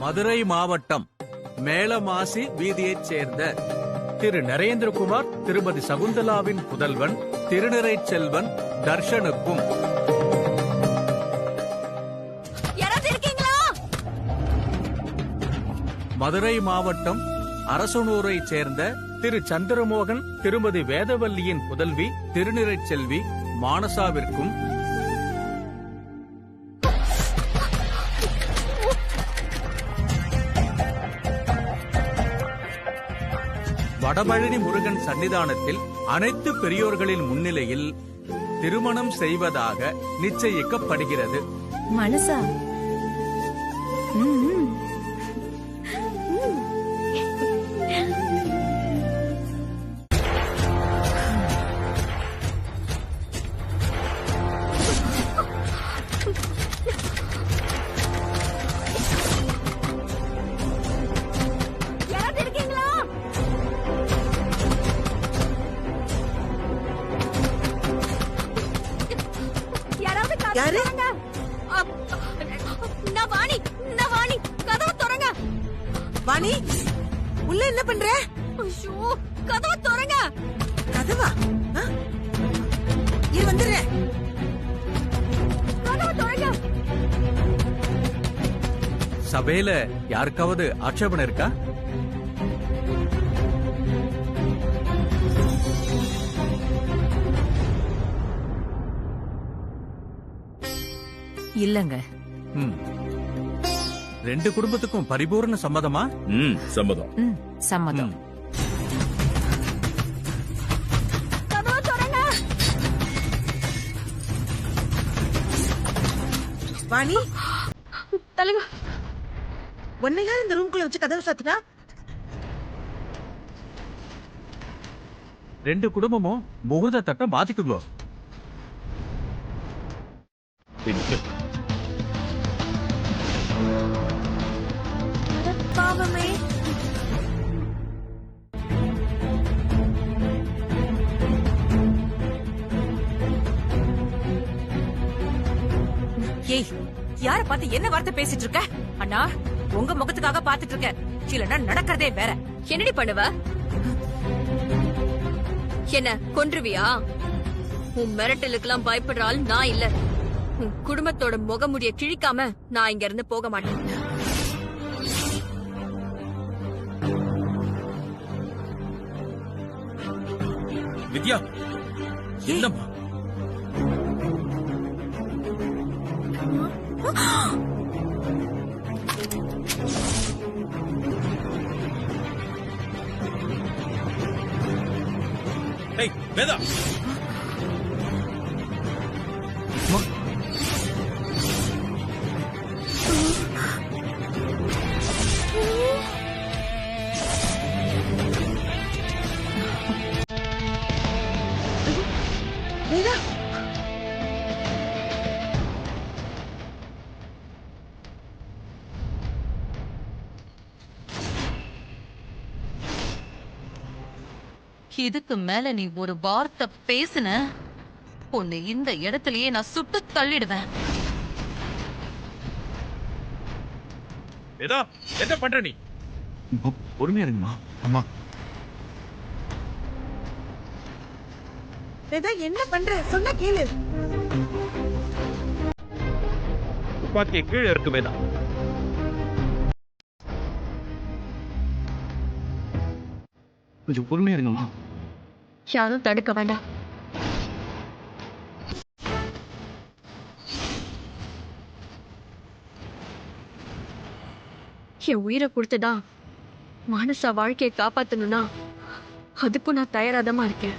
மதுரை மாவட்டம் மேலமாசி வீதியைச் சேர்ந்த திரு நரேந்திரகுமார் திருமதி சகுந்தலாவின் புதல்வன் திருநிறை செல்வன் தர்ஷனுக்கும் மதுரை மாவட்டம் அரசனூரைச் சேர்ந்த திரு சந்திரமோகன் திருமதி வேதவல்லியின் புதல்வி திருநிறை செல்வி மானசாவிற்கும் வடபழனி முருகன் சன்னிதானத்தில் அனைத்து பெரியோர்களின் முன்னிலையில் திருமணம் செய்வதாக நிச்சயிக்கப்படுகிறது. மனசா யாரு? வாணி, உள்ள என்ன பண்ற? கதவை திறங்க. கதவா? இரு வந்துடுறேன். சபையில யாருக்காவது ஆட்சேபனை இருக்கா? இல்லங்க. ரெண்டு குடும்பத்துக்கும் பரிபூர்ண சம்மதமா? சம்மதம். சம்மதம். வாணி, தலங்க. உன்னை யார் இந்த ரூம்குள்ள வச்சு கதவை சாத்துனா? ரெண்டு குடும்பமும் முகூர்த்த தட்டை மாத்திக்குங்க. பாவமே. ஏய், யார பார்த்து என்ன வார்த்தை பேசிட்டு இருக்க? அண்ணா, உங்க முகத்துக்காக பாத்துட்டு இருக்க. இல்லன்னா நடக்கிறதே வேற. என்னடி பண்ணுவ? என்ன கொன்றுவியா? உன் மிரட்டலுக்கெல்லாம் பயப்படுற ஆள் நான் இல்ல. உன் குடும்பத்தோட முகமுடிய கிழிக்காம நான் இங்க இருந்து போக மாட்டேன். வித்யா, என்னம்மா? ஏய் வேதா, வேதா, இதுக்கு மேல நீ ஒரு வார்த்தை பேசுன, உன்னை இந்த இடத்துலயே நான் சுட்டு தள்ளிடுவேன். வேதா, என்ன பண்ற நீ? பொறுமையா இருங்கம்மா. அம்மா, வேதா என்ன பண்ற? சொன்னா கேளு. துப்பாக்கி கீழே இருக்கு வேதா. கொஞ்சம் பொறுமையா இருங்கம்மா. யாரும் தடுக்க வேண்டாம். என் உயிரை கொடுத்துதான் மானசா வாழ்க்கையை காப்பாத்தணும்னா அதுக்கும் நான் தயாராதமா இருக்கேன்.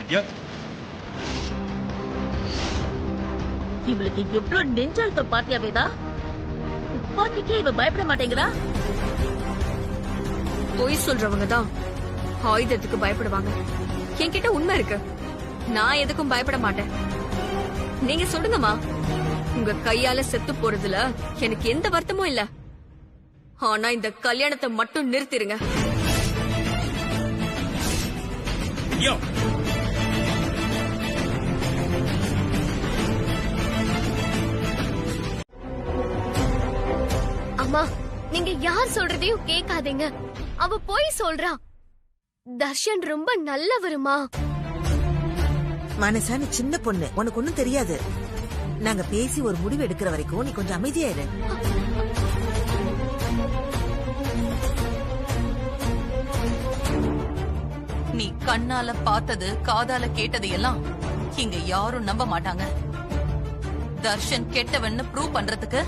வித்யா, இவளுக்கு எவ்வளவு நெஞ்சாழ்த்தம் பாத்தியா வேதா? துப்பாக்கிக்கே இவ பயப்பட மாட்டேங்கிறா. பொய் சொல்றவங்க தான் ஆயுதத்துக்கு பயப்படுவாங்க. என்கிட்ட உண்மை இருக்கு. நான் எதுக்கும் பயப்பட மாட்டேன். நீங்க சொல்லுங்கம்மா, உங்க கையால செத்து போறதுல எனக்கு எந்த வருத்தமும் இல்ல. ஆனா இந்த கல்யாணத்தை மட்டும் நிறுத்திருங்க. வித்யா அம்மா நீங்க யார் சொல்றதையும் கேட்காதீங்க. அவ போய் சொல்றா. தர்ஷன் ரொம்ப நல்லவருமா. மனசா நீ சின்ன பொண்ணு, உனக்கு ஒண்ணும் தெரியாது. நாங்க பேசி ஒரு முடிவு எடுக்கிற வரைக்கும் நீ கொஞ்சம் அமைதியா இரு. நீ கண்ணால பார்த்தது காதால கேட்டது எல்லாம் இங்க யாரும் நம்ப மாட்டாங்க. தர்ஷன் கெட்டவன்னு ப்ரூவ் பண்றதுக்கு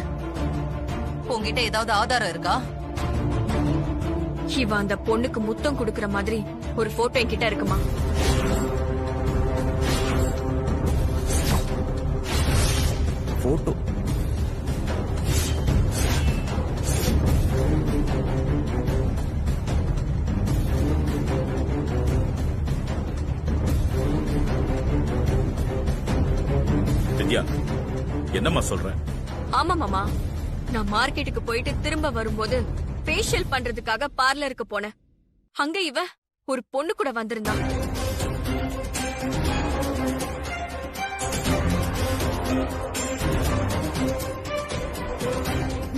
உன்கிட்ட ஏதாவது ஆதாரம் இருக்கா? இவ அந்த பொண்ணுக்கு முத்தம் கொடுக்கற மாதிரி ஒரு போட்டோ என்கிட்ட இருக்குமா? போட்டோ வித்யா என்னம்மா சொல்ற? ஆமா மாமா, நான் மார்க்கெட்டுக்கு போயிட்டு திரும்ப வரும்போது ஃபேஷியல் பண்றதுக்காக பார்லருக்கு போனேன். அங்க இவ ஒரு பொண்ணு கூட வந்திருந்தா.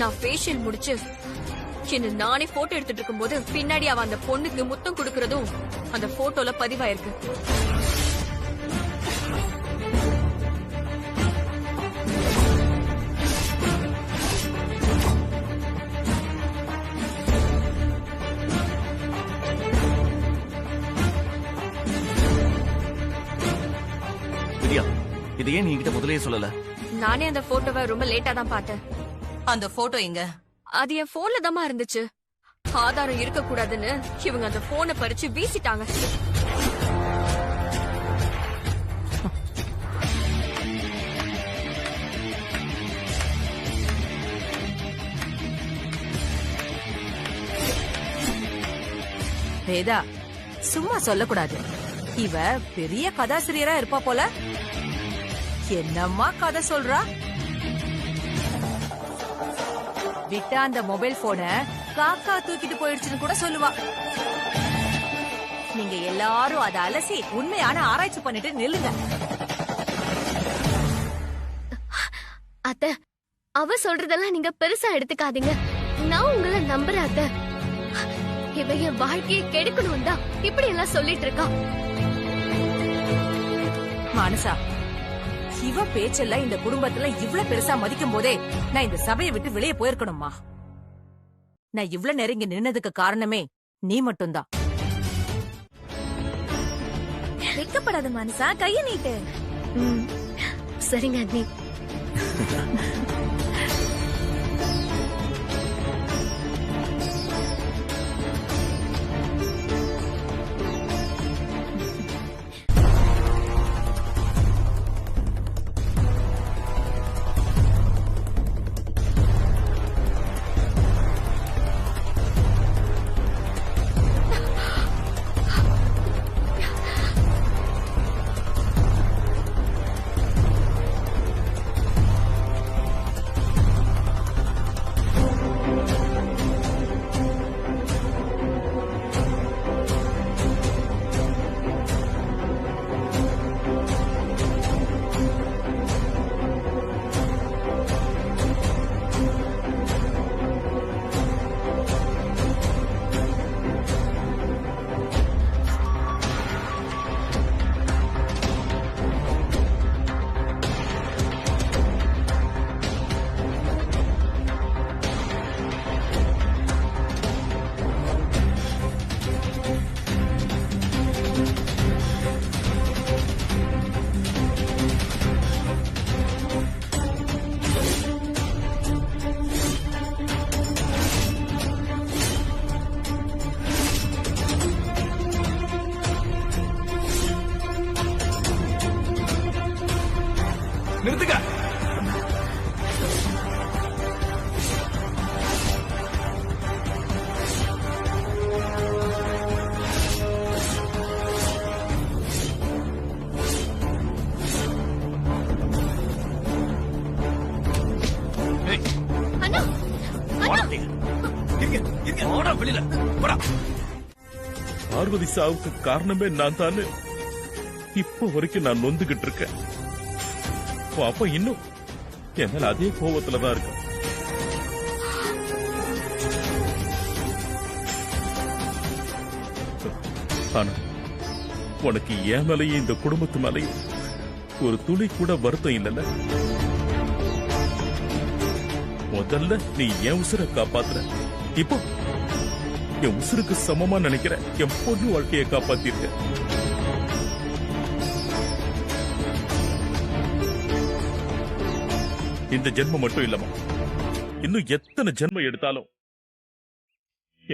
நான் ஃபேஷியல் முடிச்சு என்ன நானே போட்டோ எடுத்துட்டு இருக்கும்போது பின்னாடி அவ அந்த பொண்ணுக்கு முத்தம் கொடுக்கறதும் அந்த போட்டோல பதிவாயிருக்கு. வித்யா, இது ஏன் நீ என்கிட்ட முதல்லயே சொல்லல? நானே அந்த போட்டோவை ரொம்ப லேட்டா தான் பார்த்தேன். அந்த போட்டோ எங்க? அது என் போன்ல தாமா இருந்துச்சு. ஆதாரம் இருக்க கூடாதுன்னு இவங்க அந்த போனை பறிச்சு வீசிட்டாங்க. வேதா, சும்மா சொல்லக்கூடாது. இவ பெரிய கதாசிரியரா இருப்பா போல. என்னம்மா கதை சொல்றா? விட்டா அந்த மொபைல் போன காக்கா தூக்கிட்டு போயிடுச்சுன்னு கூட சொல்லுவா. நீங்க எல்லாரும் அதை அலசி உண்மையான ஆராய்ச்சி பண்ணிட்டு நில்லுங்க. அத்த, அவ சொல்றதெல்லாம் நீங்க பெருசா எடுத்துக்காதீங்க. நான் உங்களை நம்புறேன் அத்த. இவ என் வாழ்க்கையை கெடுக்கணும் தான் இப்படி எல்லாம் சொல்லிட்டு இருக்கா. மானசா, இவ பேச்செல்லாம் இந்த குடும்பத்துல இவ்ளோ பெருசா மதிக்கும் போதே நான் இந்த சபையை விட்டு வெளியே போயிருக்கணுமா? நான் இவ்ளோ நெருங்கி நின்னதுக்கு காரணமே நீ மட்டும்தான். வெக்கப்படாத மனசா, கைய நீட்டு. சரிங்க அண்ணி. நிறுத்துக்க. அண்ணா, பார்வதி சாவுக்கு காரணமே நான் தானே. இப்போ வரைக்கும் நான் நொந்துகிட்டு இருக்கேன். உன் அப்பா இன்னும் என் மேல அதே கோபத்துலதான் இருக்க. ஆனா உனக்கு என் மேலையும் இந்த குடும்பத்து மேலையும் ஒரு துளி கூட வருத்தம் இல்லைல்ல? முதல்ல நீ என் உசுரை காப்பாத்துற, இப்போ என் உசுருக்கு சமமா நினைக்கிற என் பொண்ணு வாழ்க்கையை காப்பாத்திருக்க. இந்த ஜென்மம் மட்டும் இல்லமா, இன்னும் எத்தனை ஜென்மம் எடுத்தாலும்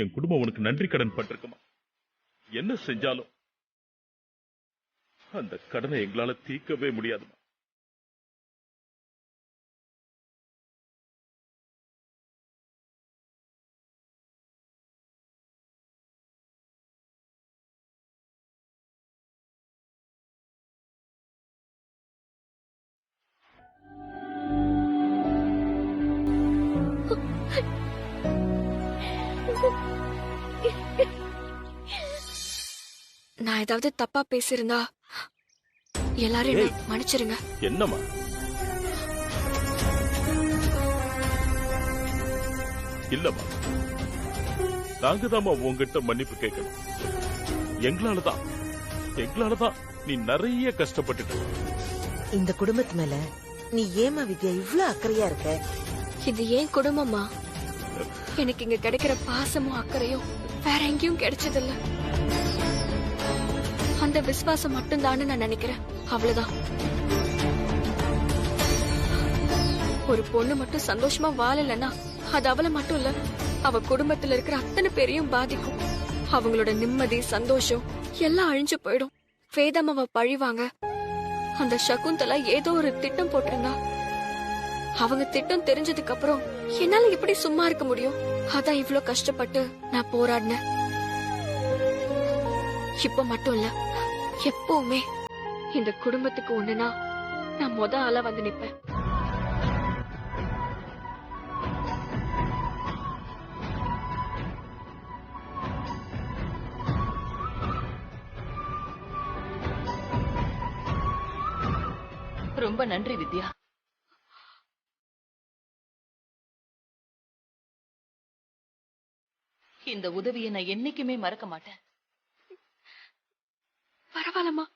என் குடும்பம் உனக்கு நன்றி கடன் பட்டிருக்குமா. என்ன செஞ்சாலும் அந்த கடனை எங்களால தீர்க்கவே முடியாதுமா. நான் ஏதாவது தப்பா பேசியிருந்தா எல்லாரும் என்ன மன்னிச்சிருங்க. என்னம்மா இல்லம்மா, நாங்க தாமா உங்ககிட்ட மன்னிப்பு கேட்கணும். எங்களாலதான் நீ நிறைய கஷ்டப்பட்டுட்ட. இந்த குடும்பத்து மேல நீ ஏமா வித்யா இவ்ளோ அக்கறையா இருக்க? இது ஏன் குடும்பமா? எனக்கு இங்க கிடைக்கிற பாசமும் அக்கறையும் வேற எங்கேயும் கிடைச்சதில்ல. அந்த விசுவாசம் மட்டும்தான் நான் நினைக்கிறேன். அவ்வளவுதான். ஒரு பொண்ணு மட்டும் சந்தோஷமா வாழலன்னா அது அவளை மட்டும் இல்ல, அவ குடும்பத்துல இருக்கிற அத்தனை பேரையும் பாதிக்கும். அவங்களோட நிம்மதி சந்தோஷம் எல்லாம் அழிஞ்சு போயிடும். வேதம் அவ பழிவாங்க. அந்த சகுந்தலா ஏதோ ஒரு திட்டம் போட்டிருந்தா. அவங்க திட்டம் தெரிஞ்சதுக்கு அப்புறம் என்னால எப்படி சும்மா இருக்க முடியும்? அதான் இவ்ளோ கஷ்டப்பட்டு நான் போராடினேன். இப்ப மட்டும் இல்ல, எப்பவுமே இந்த குடும்பத்துக்கு ஒண்ணுனா நான் முத ஆளா வந்து நிப்பேன். ரொம்ப நன்றி வித்யா. இந்த உதவியை நான் என்னைக்குமே மறக்க மாட்டேன். பரவாயில்லம்மா.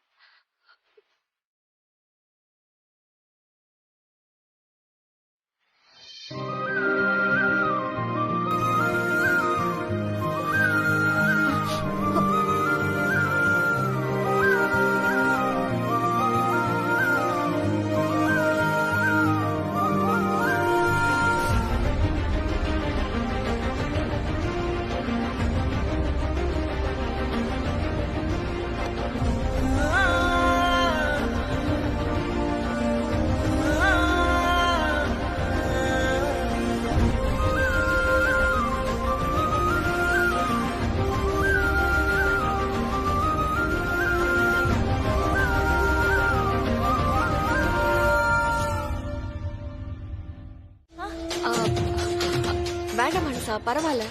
வேண்டாம் மனசா, பரவாயில்ல.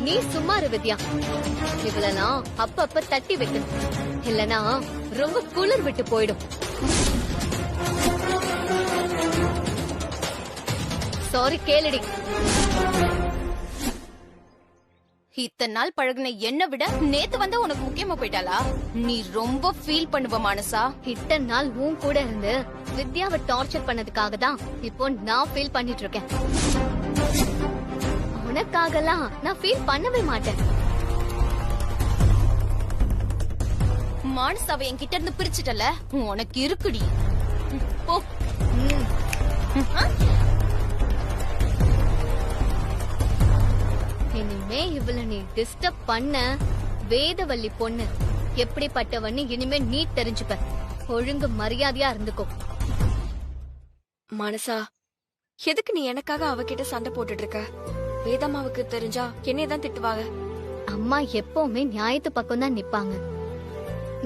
நீ சும்மா இரு வித்யா. இவளெல்லாம் அப்பப்ப தட்டி வைக்கணும், இல்லனா ரொம்ப குளிர் விட்டு போயிடும். சாரி கேளுடி. இத்தனை நாள் பழகுன என்ன விட நேத்து வந்தா உனக்கு முக்கியமா போயிட்டாளா? நீ ரொம்ப ஃபீல் பண்ணுவ மனசா. இத்தனை நாள் உன் கூட இருந்து வித்யாவை டார்ச்சர் பண்ணதுக்காக தான் இப்போ நான் ஃபீல் பண்ணிட்டு இருக்கேன். உனக்காகலாம் நான் ஃபீல் பண்ணவே மாட்டேன். மானசாவை என்கிட்ட இருந்து பிரிச்சுட்டல, உனக்கு இருக்குடி. போ. இனிமே இவள நீ டிஸ்டர்ப் பண்ண, வேதவள்ளி பொண்ணு எப்படிப்பட்டவன்னு இனிமே நீ தெரிஞ்சுப்ப. ஒழுங்கு மரியாதையா இருந்துக்கோ. மனசா, எதுக்கு நீ எனக்காக அவகிட்ட சண்டை போட்டுட்டு இருக்க? வேதம்மாவுக்கு தெரிஞ்சா என்னையதான் திட்டுவாங்க. அம்மா எப்பவுமே நியாயத்து பக்கம் தான் நிப்பாங்க.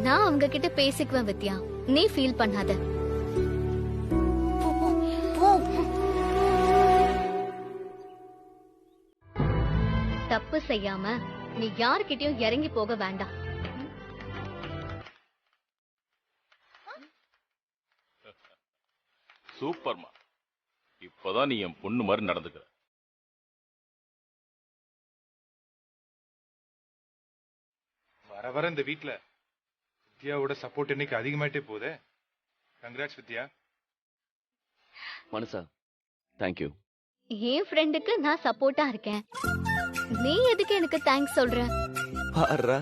நான் அவங்க கிட்ட பேசிக்குவேன் வித்யா, நீ ஃபீல் பண்ணாத. தப்பு செய்யாம நீ யார்கிட்டயும் இறங்கி போக வேண்டாம். சூப்பர்மா. இப்பதான் நீ என் பொண்ணு மாதிரி நடந்துக்கிற. வர வர இந்த வீட்ல வித்யாவோட சப்போர்ட் இன்னைக்கு அதிகமாயிட்டே போகுதே. கங்க்ராட்ஸ் வித்யா. மனுஷா தேங்க்யூ. என் ஃப்ரெண்டுக்கு நான் சப்போர்ட்டா இருக்கேன். நீ எதுக்கு எனக்கு தேங்க்ஸ் சொல்ற? பாருடா.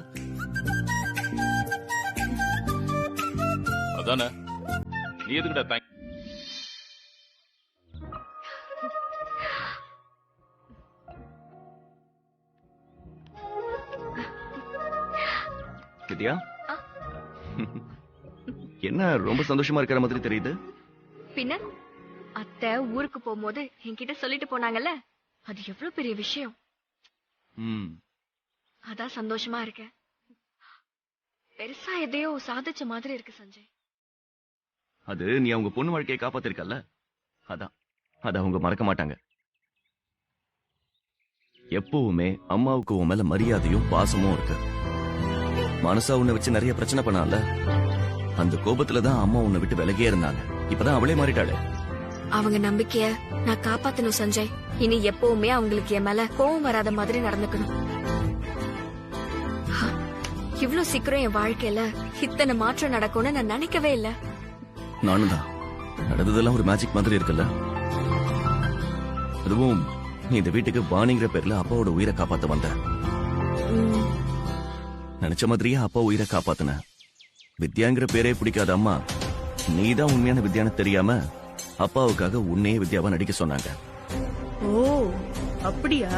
அதானே, நீ எதுக்குடா தேங்க். வித்யா என்ன ரொம்ப சந்தோஷமா இருக்கிற மாதிரி தெரியுது? பின்ன அத்தை ஊருக்கு போகும்போது என்கிட்ட சொல்லிட்டு போனாங்கல்ல, அது எவ்வளவு பெரிய விஷயம். அதான் சந்தோஷமா இருக்கேன். பெருசா எதையோ சாதிச்ச மாதிரி இருக்கு சஞ்சய். அது நீ அவங்க பொண்ணு வாழ்க்கையை காப்பாத்திருக்கல்ல, அதான் அத அவங்க மறக்க மாட்டாங்க. எப்பவுமே அம்மாவுக்கு உன் மேல மரியாதையும் பாசமும் இருக்கு. மனசா உன்னை வச்சு நிறைய பிரச்சனை பண்ணால, அந்த கோபத்துலதான் அம்மா உன்னை விட்டு விலகியே இருந்தாங்க. இப்பதான் அவளே மாறிட்டாளே. அவங்க நம்பிக்கைய நான் காப்பாத்தணும் சஞ்சய். இனி எப்பவுமே அவங்களுக்கு என் மேல கோவம் வராத மாதிரி நடந்துக்கணும். இவ்வளவு சீக்கிரம் என் வாழ்க்கையில இத்தனை மாற்றம் நடக்கும்னு நான் நினைக்கவே இல்ல. நானும் தான். நடந்ததெல்லாம் ஒரு மேஜிக் மாதிரி இருக்குல்ல. அதுவும் நீ இந்த வீட்டுக்கு வாணிங்கிற பேர்ல அப்பாவோட உயிரை காப்பாத்த வந்த. நினைச்ச மாதிரியே அப்பா உயிரை காப்பாத்தின. வித்யாங்கிற பேரே பிடிக்காத அம்மா நீதான் உண்மையான வித்யான்னு தெரியாம அப்பாவுக்காக உன்னையே வித்யாவா நடிக்க சொன்னாங்க. ஓ அப்படியா?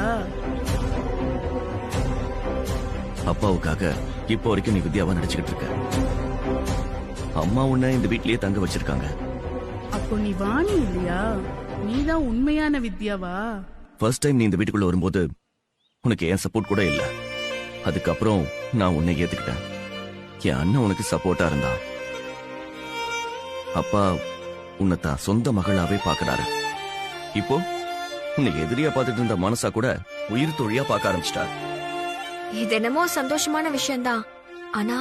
அப்பாவுக்காக இப்போ வரைக்கும் நீ வித்யாவா நடிச்சுக்கிட்டு இருக்க. அம்மா உன்னை இந்த வீட்லயே தங்க வச்சிருக்காங்க. அப்போ நீ வாணி இல்லையா? நீதான் உண்மையான வித்யாவா? ஃபர்ஸ்ட் டைம் நீ இந்த வீட்டுக்குள்ள வரும்போது உனக்கு என் சப்போர்ட் கூட இல்ல. அதுக்கப்புறம் நான் உன்னை ஏத்துக்கிட்டேன். என் அண்ணன் உனக்கு சப்போர்ட்டா இருந்தான். அப்பா உன்னை தான் சொந்த மகளாவே பாக்குறாரு. இப்போ உன்னை எதிரியா பார்த்துட்டு இருந்த மனசா கூட உயிர் தொழியா பார்க்க ஆரம்பிச்சிட்டார். இது என்னமோ சந்தோஷமான விஷயம்தான். ஆனா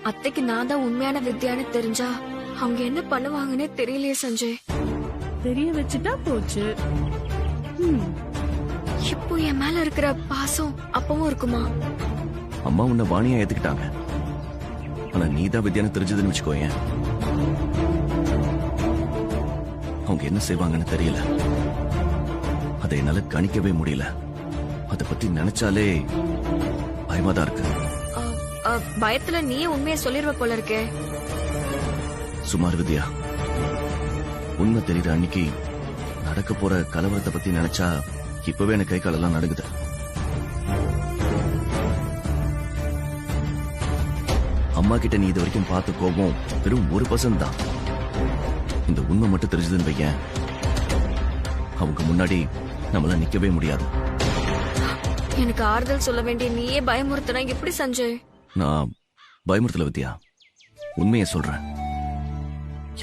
அத்தைக்கு நான் தான் உண்மையான வித்யான்னு தெரிஞ்சா அவங்க என்ன பண்ணுவாங்கன்னு தெரியலையே சஞ்சய். தெரிய வச்சுட்டா போச்சு. இப்போ என் மேல இருக்கிற பாசம் அப்பவும் இருக்குமா? அம்மா உன்னை வாணியா ஏத்துக்கிட்டாங்க. ஆனா நீதான் வித்யான்னு தெரிஞ்சதுன்னு வச்சுக்கோயேன், அவங்க என்ன செய்வாங்கன்னு தெரியல. அதை என்னால கணிக்கவே முடியல. அத பத்தி நினைச்சாலே பயமாதான் இருக்கு. பயத்துல நீயே உண்மையை சொல்லிருவ போல இருக்கே. சுமார் வித்யா, உண்மை தெரியுற அன்னைக்கு நடக்க போற கலவரத்தை பத்தி நினைச்சா இப்பவே எனக்கு கை காலெல்லாம் நடுங்குது. அம்மா கிட்ட நீ இது வரைக்கும் பார்த்த கோபம் வெறும் 1% தான். இந்த உண்மை மட்டும் தெரிஞ்சதுன்னு வையேன், அவங்க முன்னாடி நம்மளால நிக்கவே முடியாது. எனக்கு ஆறுதல் சொல்ல வேண்டிய நீயே பயமுறுத்தினா எப்படி சஞ்சய்? நான் பயமுறுத்தல வித்யா, உண்மையை சொல்றேன்.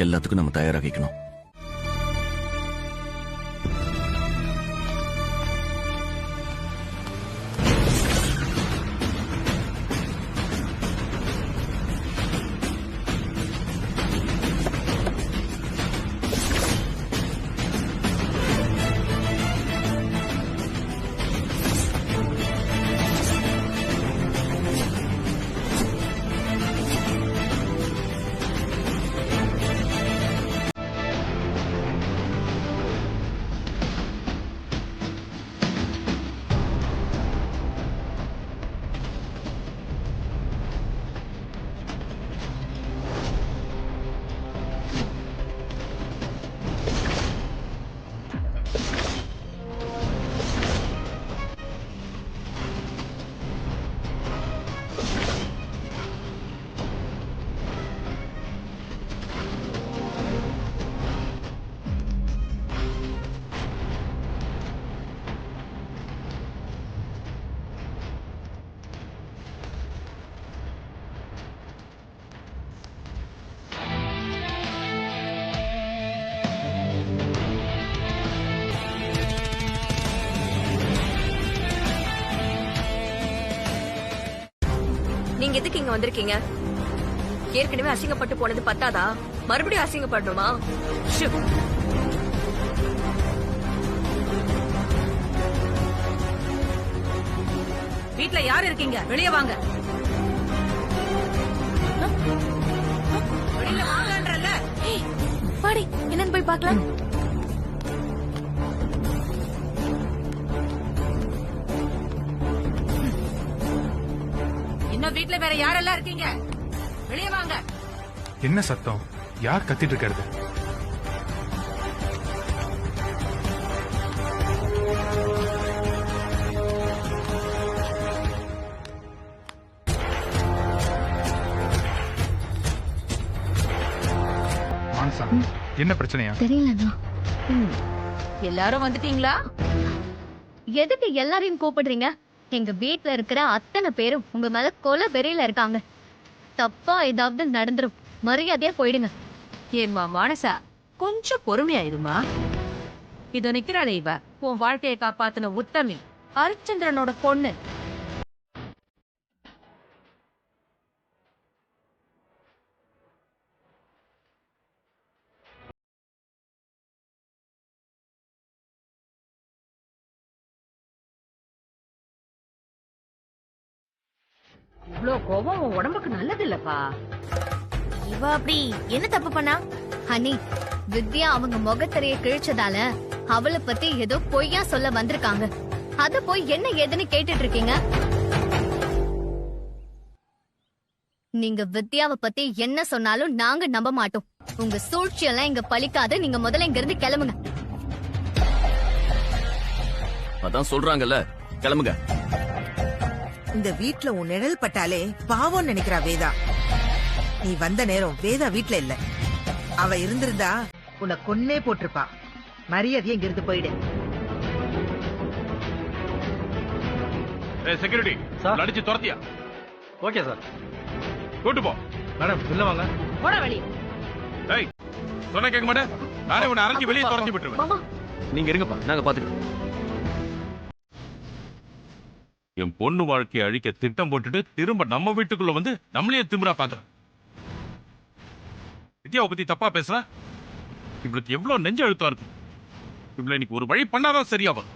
எல்லாத்துக்கும் நம்ம தயாராகிக்கணும். நீங்க எதுக்கு இங்க வந்திருக்கீங்க? ஏற்கனவே அசிங்கப்பட்டு போனது பத்தாதா? மறுபடியும் அசிங்கப்படணுமா? ஷு. வீட்ல யார் இருக்கீங்க? வெளியே வாங்க. வெளியில வாங்கன்றல. பாடி என்னன்னு போய் பார்க்கலாம். இன்னும் வீட்ல வேற யாரெல்லாம் இருக்கீங்க? வெளியே வாங்க. என்ன சத்தம்? யார் கத்திட்டு இருக்கிறது? மானசா, என்ன பிரச்சனையா? தெரியலண்ணா. எல்லாரும் வந்துட்டீங்களா? எதுக்கு எல்லாரையும் கூப்பிடுறீங்க? எங்க வீட்ல இருக்கிற அத்தனை பேரும் உங்க மேல கொலை வெறியில இருக்காங்க. தப்பா ஏதாவது நடந்துரும், மரியாதையா போயிடுங்க. ஏம்மா மானசா, கொஞ்சம் பொறுமையாயிருமா. இதோ நிக்கிறாளே இவ, உன் வாழ்க்கையை காப்பாத்தின உத்தமி, ஹரிச்சந்திரனோட பொண்ணு. இவ்ளோ கோபம் உன் உடம்புக்கு நல்லது இல்லப்பா. இவ அப்படி என்ன தப்பு பண்ணா? ஹனி, வித்யா அவங்க முகத்தறைய கிழிச்சதால அவளை பத்தி ஏதோ பொய்யா சொல்ல வந்திருக்காங்க. அத போய் என்ன ஏதுன்னு கேட்டுட்டு இருக்கீங்க? நீங்க வித்யாவை பத்தி என்ன சொன்னாலும் நாங்க நம்ப மாட்டோம். உங்க சூழ்ச்சியெல்லாம் இங்க பலிக்காது. நீங்க முதல்ல இங்க இருந்து கிளம்புங்க. அதான் சொல்றாங்கல்ல, கிளம்புங்க. இந்த வீட்ல உன் நிழல் பட்டாலே பாவம் நினைக்கிறா வேதா. நீ வந்த நேரம் வேதா வீட்ல இல்ல. அவ இருந்திருந்தா உன்னை கொன்னே போட்டிருப்பா. மரியாதையா இங்க இருந்து போயிடு. செக்யூரிட்டி அடிச்சு துரத்தியா? Okay sir. கூட்டு போ. மேடம் உள்ள வாங்க. போட வெளிய. டேய், சொன்ன கேட்க மாட்டே. நானே உன்னை அரைஞ்சு வெளியே துரத்தி விட்டுருவேன். நீங்க இருங்கப்பா, நாங்க பாத்துக்கிறோம். என் பொண்ணு வாழ்க்கையை அழிக்க திட்டம் போட்டுட்டு திரும்ப நம்ம வீட்டுக்குள்ள வந்து நம்மளையே திமிரா பாக்குறேன். வித்யாவை பத்தி தப்பா பேசுற? இவளுக்கு எவ்வளவு நெஞ்ச அழுத்தம் இருக்கு. இவளை இன்னைக்கு ஒரு வழி பண்ணாதான் சரியாகும்.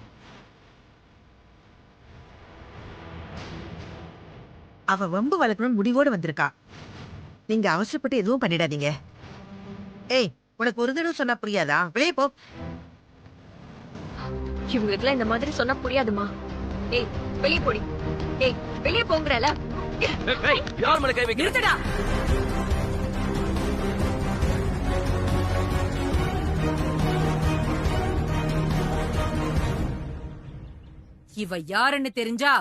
அவ வம்பு வளர்க்கணும்னு முடிவோடு வந்திருக்கா. நீங்க அவசரப்பட்டு எதுவும் பண்ணிடாதீங்க. ஏய், உனக்கு ஒரு தடவை சொன்னா புரியாதா? வெளியே போ. இவங்களுக்குலாம் இந்த மாதிரி சொன்னா புரியாதுமா. ஏய், வெளியே போடி. ஏய், வெளியே போங்கறல. யார் மேல கை வைக்க? நிறுத்துடா. இவ யாருன்னு தெரிஞ்சா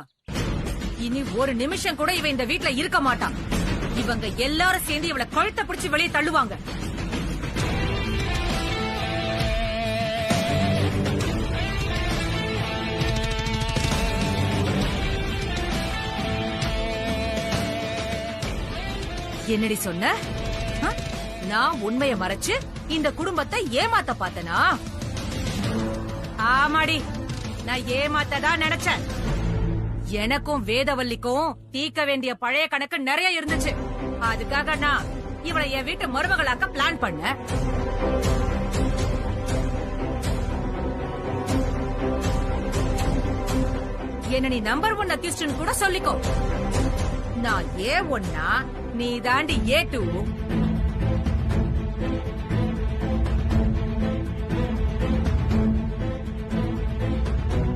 இனி ஒரு நிமிஷம் கூட இவ இந்த வீட்ல இருக்க மாட்டான். இவங்க எல்லாரும் சேர்ந்து இவளை கழுத்தை பிடிச்சு வெளியே தள்ளுவாங்க. என்னடி சொன்ன? நான் உண்மையை மறைச்சு இந்த குடும்பத்தை ஏமாத்த பார்த்தனா? ஆமாடி, நான் ஏமாத்ததான் நினைச்சேன். எனக்கும் வேதவல்லிக்கும் தீர்க்க வேண்டிய பழைய கணக்கு நிறைய இருந்துச்சு. அதுக்காக நான் இவளை என் வீட்டு மருமகளாக்க பிளான் பண்ண. என்ன நீ நம்பர் 1 அக்யூஸ்ட்னு கூட சொல்லிக்கோ. நான் A1 நீ தாண்டி A2.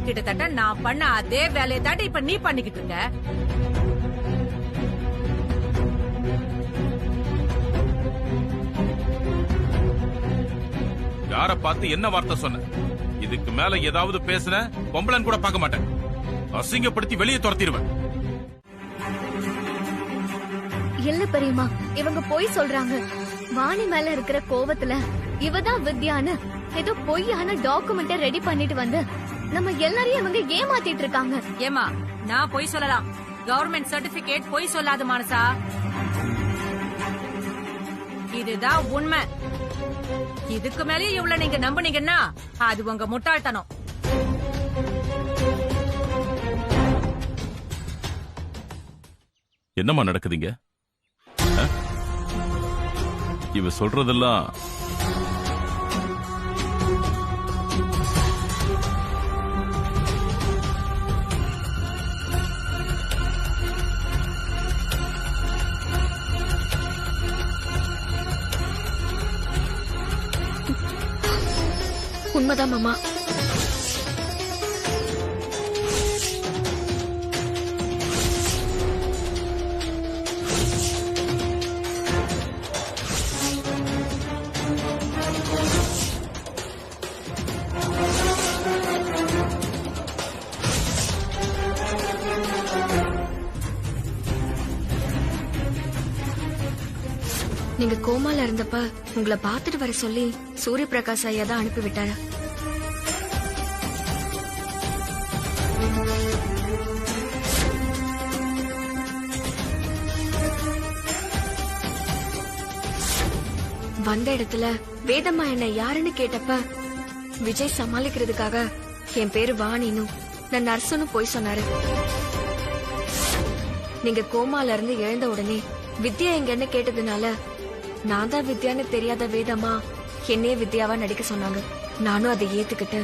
கிட்டத்தட்ட நான் பண்ண அதே வேலையை தாண்டி இப்ப நீ பண்ணிக்கிட்டு இருக்க. யார பார்த்து என்ன வார்த்தை சொன்ன? இதுக்கு மேல ஏதாவது பேசுன பொம்பளன் கூட பார்க்க மாட்டேன். அசிங்கப்படுத்தி வெளியே துரத்திடுவேன். இல்ல பெரியம்மா, இவங்க போய் சொல்றாங்க. வாணி மேல இருக்கிற கோவத்துல இவதான் வித்யான்னு ஏதோ பொய்யான டாக்குமெண்ட ரெடி பண்ணிட்டு வந்து நம்ம எல்லாரையும் இவங்க ஏமாத்திட்டு இருக்காங்க. ஏமா, நான் பொய் சொல்லலாம், கவர்மெண்ட் சர்டிபிகேட் பொய் சொல்லாது மானசா. இதுதான் உண்மை. இதுக்கு மேலே இவ்வளவு நீங்க நம்புனீங்கன்னா அது உங்க முட்டாள்தனம். என்னம்மா நடக்குதுங்க? இவ சொல்றதெல்லாம் உண்மைதான் மாமா. நீங்க கோமால இருந்தப்ப உங்களை பாத்துட்டு வர சொல்லி சூரிய பிரகாஷ் ஐயா தான் அனுப்பி விட்டாரு. வந்த இடத்துல வேதம்மா என்ன யாருன்னு கேட்டப்ப விஜய் சமாளிக்கிறதுக்காக என் பேரு வாணின்னு நான் நர்ஸுன்னு போய் சொன்னாரு. நீங்க கோமால இருந்து எழுந்த உடனே வித்யா எங்கன்னு கேட்டதுனால நான் தான் வித்யான்னு தெரியாத வேதம்மா என்னையே வித்யாவா நடிக்க சொன்னாங்க. நானும் அதை ஏத்துக்கிட்டு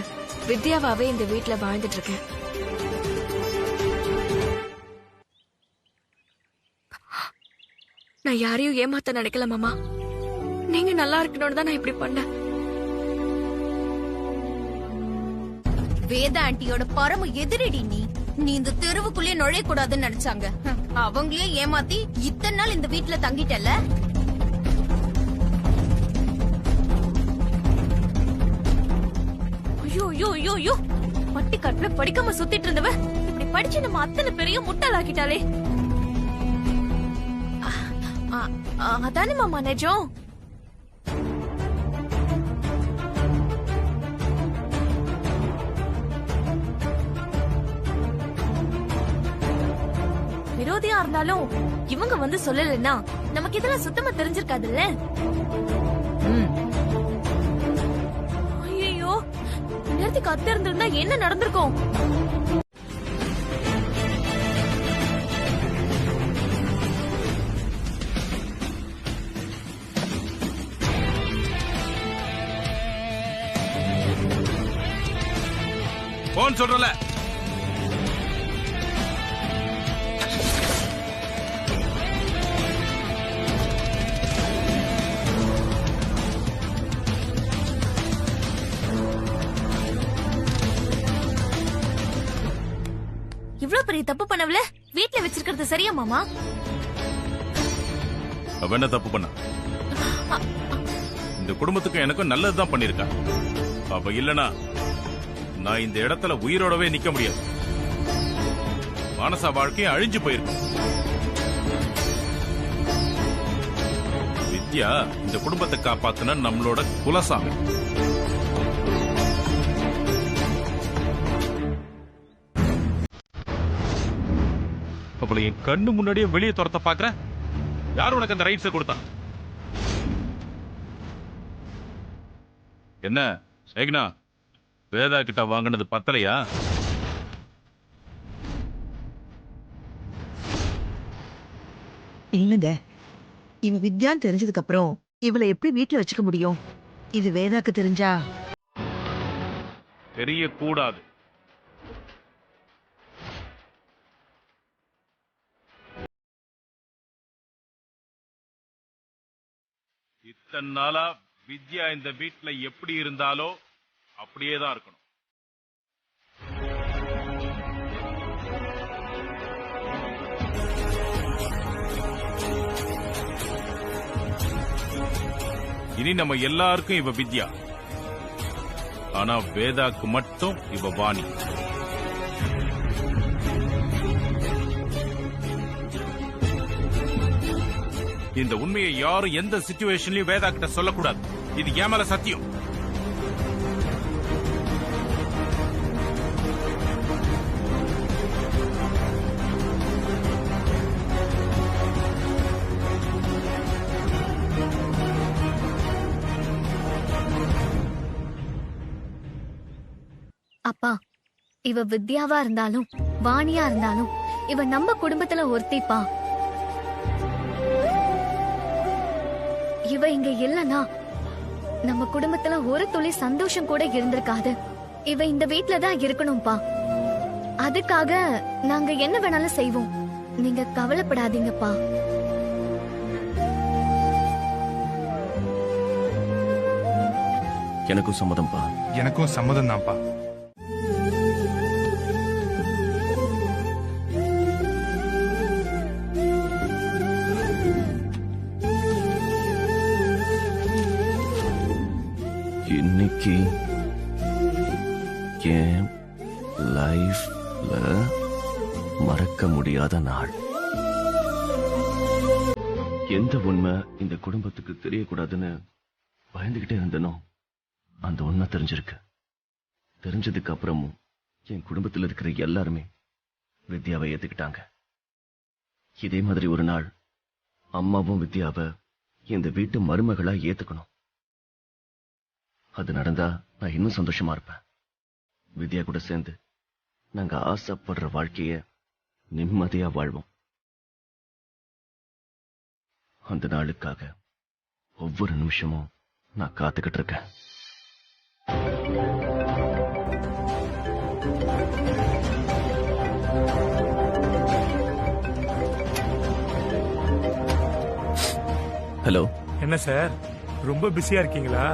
வித்யாவாவே இந்த வீட்டுல வாழ்ந்துட்டு இருக்கேன். நான் யாரையும் ஏமாத்த நினைக்கல மாமா. நீங்க நல்லா இருக்கணும்னு தான் நான் இப்படி பண்ணேன். வேதா ஆண்டியோட பரம எதிரடி நீ. நீ இந்த தெருவுக்குள்ளே நுழைய கூடாதுன்னு நினைச்சாங்க. அவங்களே ஏமாத்தி இத்தனை நாள் இந்த வீட்டுல தங்கிட்டல. ஐயோ ஐயோ ஐயோ ஐயோ, பட்டி கட்டுல படிக்காம சுத்திட்டு இருந்தவ இப்படி படிச்சு நம்ம அத்தனை பேரையும் முட்டாளாக்கிட்டாலே. அதானே மாமா நிஜம். விரோதியா இருந்தாலும் இவங்க வந்து சொல்லலைன்னா நமக்கு இதெல்லாம் சுத்தமா தெரிஞ்சிருக்காதுல்ல. ஐயோ, நேரத்துக்கு அத்தை இருந்திருந்தா என்ன நடந்திருக்கும்? போன் சொல்றல. இவ்வளவு பெரிய தப்பு பண்ணவள வீட்ல வச்சிருக்கிறது சரியா மாமா? அவ என்ன தப்பு பண்ணா? இந்த குடும்பத்துக்கும் எனக்கும் நல்லதுதான் பண்ணிருக்கா. அவ இல்லனா நான் இந்த இடத்துல உயிரோடவே நிக்க முடியாது. மானசா வாழ்க்கையை அழிஞ்சு போயிருக்கு. வித்யா இந்த குடும்பத்தை காப்பாத்துன நம்மளோட குலசாமி. அவளை என் கண்ணு முன்னாடியே வெளியே துரத்த பாக்குற. யார் உனக்கு அந்த ரைட்ஸை கொடுத்தா? என்ன சேகனா, வேதா கிட்ட வாங்கினது பத்தலையா? இல்லங்க, இவ வித்யான்னு தெரிஞ்சதுக்கு அப்புறம் இவளை எப்படி வீட்டுல வச்சுக்க முடியும்? இது வேதாக்கு தெரிஞ்சா தெரியக்கூடாது. இத்தனை நாளா வித்யா இந்த வீட்டுல எப்படி இருந்தாலோ அப்படியே தான் இருக்கணும். இனி நம்ம எல்லாருக்கும் இவ வித்யா. ஆனா வேதாக்கு மட்டும் இவ வாணி. இந்த உண்மையை யாரும் எந்த சிச்சுவேஷன்லயும் வேதா கிட்ட சொல்லக்கூடாது. இது என் மேல சத்தியம். அப்பா, இவ வித்யாவா இருந்தாலும் வாணியா இருந்தாலும் இவ நம்ம குடும்பத்துல ஒருத்திப்பா. இவ இங்க இல்லனா நம்ம குடும்பத்துல ஒரு துளி சந்தோஷம் கூட இருந்திருக்காது. இவ இந்த வீட்ல தான் இருக்கணும்பா. அதுக்காக நாங்க என்ன வேணாலும் செய்வோம். நீங்க கவலைப்படாதீங்கப்பா. எனக்கும் சம்மதம்ப்பா. எனக்கும் சம்மதம் தான்ப்பா. இன்னைக்கு என் லைஃப்ல மறக்க முடியாத நாள். எந்த உண்மை இந்த குடும்பத்துக்கு தெரியக்கூடாதுன்னு பயந்துகிட்டே இருந்தனோ அந்த உண்மை தெரிஞ்சிருக்கு. தெரிஞ்சதுக்கு அப்புறமும் என் குடும்பத்தில் இருக்கிற எல்லாருமே வித்யாவை ஏத்துக்கிட்டாங்க. இதே மாதிரி ஒரு நாள் அம்மாவும் வித்யாவை இந்த வீட்டு மருமகளா ஏத்துக்கணும். அது நடந்தா நான் இன்னும் சந்தோஷமா இருப்பேன். வித்யா கூட சேர்ந்து நாங்க ஆசைப்படுற வாழ்க்கைய நிம்மதியா வாழ்வோம். அந்த நாளுக்காக ஒவ்வொரு நிமிஷமும் நான் காத்துக்கிட்டு இருக்கேன். ஹலோ. என்ன சார், ரொம்ப பிஸியா இருக்கீங்களா?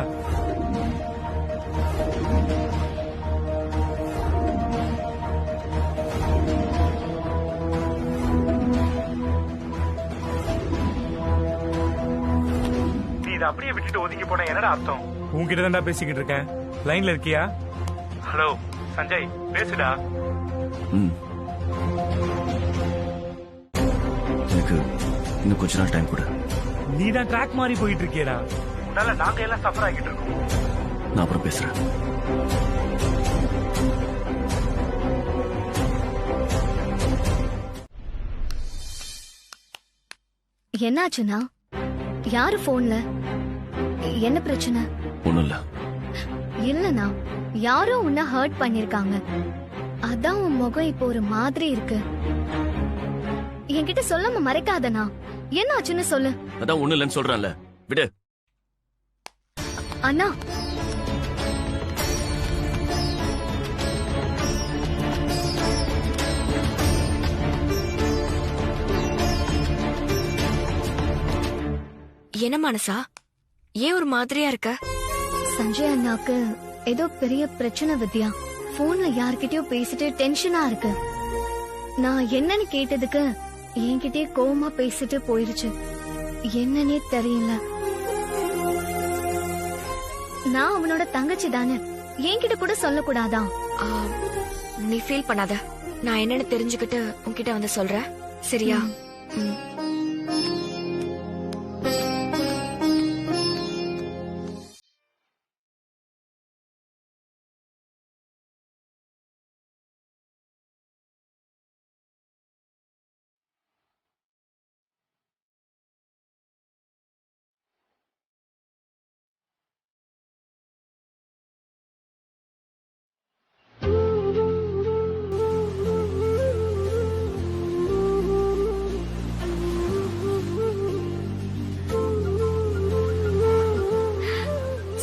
அப்படியே விட்டுட்டு ஒதுங்கி போன என்னடா அர்த்தம்? உன்கிட்ட தான் பேசிக்கிட்டு இருக்கேன். லைன்ல இருக்கியா? ஹலோ சஞ்சய், பேசுடா. எனக்கு இன்னும் கொஞ்ச நாள் டைம் கொடு. நீ தான் ட்ராக் மாறி போயிட்டு இருக்கியடா. உன்னால நாங்க எல்லாம் சஃபர் ஆகிட்டு இருக்கோம். நான் அப்புறம் பேசுறேன். என்னாச்சுன்னா? யாரு போன்ல? என்ன பிரச்சனை? ஒண்ணும் இல்ல. இல்லனா யாரோ உன்னை ஹர்ட் பண்ணிருக்காங்க. அதான் உன் முகம் இப்போ ஒரு மாதிரி இருக்கு. என்கிட்ட சொல்லாம மறைக்காதனா. என்ன ஆச்சுன்னு சொல்லு. அதான் ஒண்ணும் இல்லன்னு சொல்றேன்ல, விடு. அண்ணா, என்ன மனசா, ஏன் ஒரு மாதிரியா இருக்க? சஞ்சய் அண்ணாக்கு ஏதோ பெரிய பிரச்சனை வித்யா. போன்ல யார்கிட்டயோ பேசிட்டு டென்ஷனா இருக்கு. நான் என்னன்னு கேட்டதுக்கு என்கிட்டயே கோவமா பேசிட்டு போயிருச்சு. என்னன்னே தெரியல. நான் அவனோட தங்கச்சி தானே, என்கிட்ட கூட சொல்லக்கூடாதா? நீ ஃபீல் பண்ணாத. நான் என்னன்னு தெரிஞ்சுக்கிட்டு உன்கிட்ட வந்து சொல்றேன், சரியா?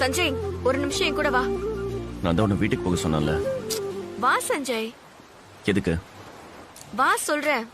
சஞ்சய், ஒரு நிமிஷம் என் கூட வா. நான் தான் உன்னை வீட்டுக்கு போக சொன்னேன்ல. வா சஞ்சய். எதுக்கு? வா சொல்றேன்.